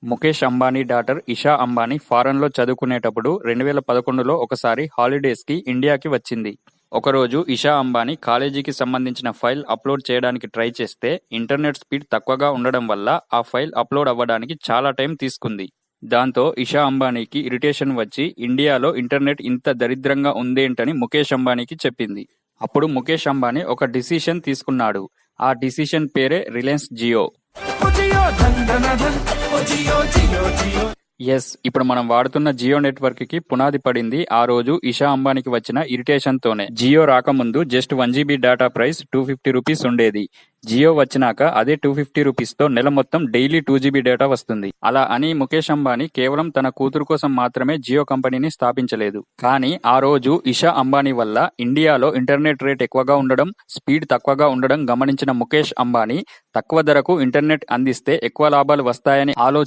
Mukesh Ambani daughter Isha Ambani ఫారెన్లో చదువుకునేటప్పుడు 2011లో ఒకసారి హాలిడేస్కి ఇండియాకి వచ్చింది. ఒకరోజు ఇషా అంబానీ కాలేజీకి సంబంధించిన ఫైల్ అప్లోడ్ చేయడానికి ట్రై చేస్తే ఇంటర్నెట్ స్పీడ్ తక్కువగా ఉండడం వల్ల ఆ ఫైల్ అప్లోడ్ అవ్వడానికి చాలా టైం తీసుకుంది. దాంతో ఇషా అంబానీకి ఇరిటేషన్ వచ్చి ఇండియాలో ఇంటర్నెట్ ఇంత దరిద్రంగా ఉందేంటని ముఖేష్ అంబానీకి చెప్పింది. అప్పుడు ముఖేష్ అంబానీ ఒక డిసిషన్ తీసుకున్నాడు. ఆ డిసిషన్ పేరే రిలయన్స్ జియో. ఇప్పుడు మనం వాడుతున్న జియో నెట్వర్క్ కి పునాది పడింది ఆ రోజు ఇషా అంబానీకి వచ్చిన ఇరిటేషన్ తోనే. జియో రాకముందు just 1 GB data price 250 rupees ఉండేది. జియో వచ్చినాక అదే 250 రూపీస్ తో నెల మొత్తం డైలీ 2 GB డేటా వస్తుంది. అలా అని ముఖేష్ అంబానీ కేవలం తన కూతురు కోసం మాత్రమే జియో కంపెనీని స్థాపించలేదు. కానీ ఆ రోజు ఇషా అంబానీ వల్ల ఇండియాలో ఇంటర్నెట్ రేట్ ఎక్కువగా ఉండడం, స్పీడ్ తక్కువగా ఉండడం గమనించిన ముఖేష్ అంబానీ తక్కువ ధరకు ఇంటర్నెట్ అందిస్తే ఎక్కువ లాభాలు వస్తాయని